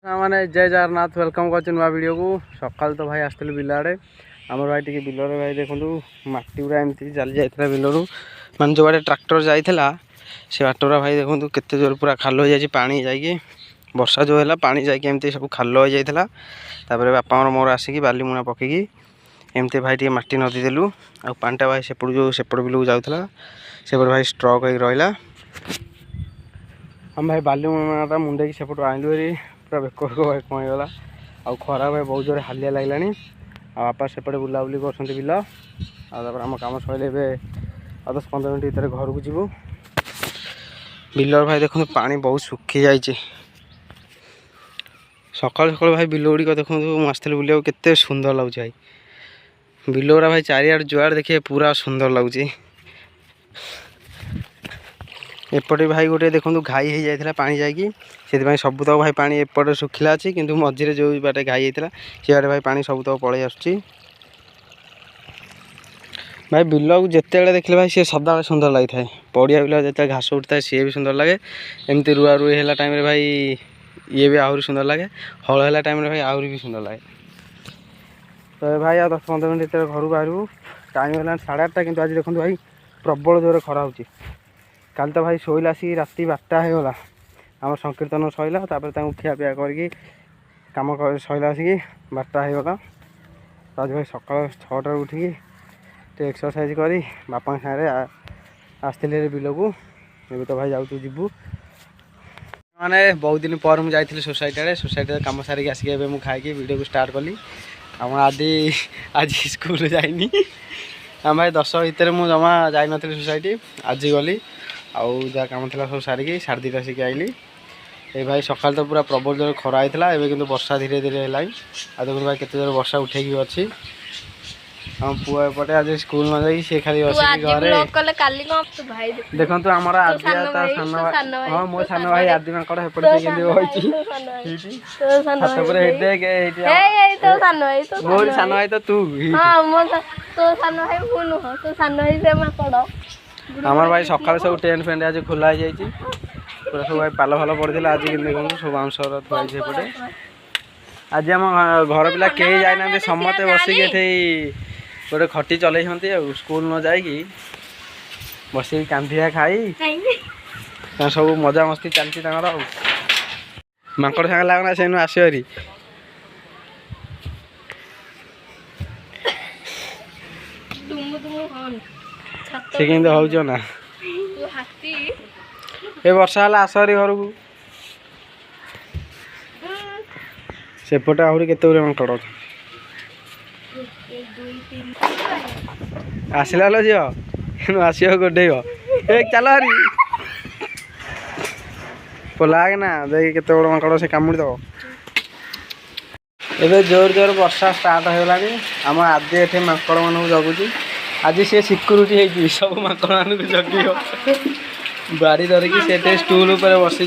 मैंने जय जगन्नाथ वेलकम कर नुआ वीडियो को सकाल तो भाई आसती बिल आड़े आम भाई टी बिल भाई देखूँ मटी गुरा एमती चली जाता बिलू मान जो आड़े ट्रैक्टर जाइला से बाटरा भाई देखूँ केते जोर पूरा खाल हो जाए पा जा वर्षा जो है पा जामती सब खाल हो जाता बापा मोर आसिक बाली मुना पकईकी एमती भाई टे मटी नदी देलु आ पाटा भाई सेपट जो सेपट बिल को जाऊला सेपट भाई स्ट्रक हो रहा हम भाई बाली मुना मुंडे की सेपट आनलु पूरा बेक कमीगला आ खरा भाई बहुत जोर हालिया लगे आपा सेपटे बुलाबुली कर बिल आम कम सर 10-15 मिनट भर घर को जीवु बिल भाई देखो पानी बहुत सुखी जाइए सकाल सकाल भाई बिल गुड़िक देखो आसती बुले के सुंदर लगुच भाई बिल गुरा भाई चारिआड जुआड़ देखिए पूरा सुंदर लगुच एपटे भाई गोटे देखो घाई हो जाता पानी जाकि से सब तक भाई पानी एपटे सुखिला अच्छी किंतु मझे जो बाटे घाई होता सी आड़े भाई पानी सब तक पलि आसुची भाई बिल को जिते देखले भाई सी सदा सुंदर लगी था पड़िया बिल जो घास उठता है सी भी सुंदर लगे एमती रुआ रुई है टाइम रे भाई ये भी आहरी सुंदर लगे हल है टाइम रे भाई आहरी भी सुंदर लगे तो भाई आ 10-15 मिनट घर को बाहर टाइम है 8:30 कि आज देखो भाई प्रबल जोर खरा हो काल तो भाई शोला आसिक राति 12टा होगा आम संकीर्तन सैला खिया पिया करके कम सैला आसिक 12टा होगा आज भाई सकाल 6टार उठिकी एक्सरसाइज कर बापा सारे आसते बिल को ये तो भाई जाऊ जीवु माने बहुत दिन पर मुझे जाइए सोसाइटी कम सारिक आसिक खाई वीडियो को स्टार्ट कली आम आज स्कूल जाइनी आम भाई 10 भितर मुझे जमा जाई नी सोसाइटी आज गली आउ जहाँ कम था सब सारिक 2:30 आसिक आइली ये भाई सकाल तो पूरा प्रबल जोर खरा होता है कि वर्षा धीरे धीरे है आ देखो भाई केते जोर वर्षा उठे अच्छी हम पुआ एपटे आज स्कूल न जाई से खाली बसिक घरे देखो आमर आदिया हाँ मो सान भाई आदि माकड़ एपटे मोर सान भाई तो तू आमर भाई सकाल सब टेंट फेंट आज खोला हो जाए पूरा सब भाई पाल फाल पड़ता आज कि देखो सब बाउंस थुआई एपटे आज आम घर पिला कहीं जाना समस्ते बसिक गोटे खटी चल स्कूल न जाकि बस कांधिया खाई सब मजा मस्ती चलती माकड़ सांग लगना से आसरी से कि हो ना ये वर्षा है आसरी घर को सेपटे आहरी केते माकड़ आसला लो झील आस गोडे चल हरी पलाग ना देख केते बड़ माकड़ से कामुड़ी दब एबे जोर जोर वर्षा स्टार्ट होगा आम आदि एठे माकड़ मान जगुची आज सी सिक्यूरीटी है सब माकड़ मान जग बाड़ी धरिकी से स्टूल बसी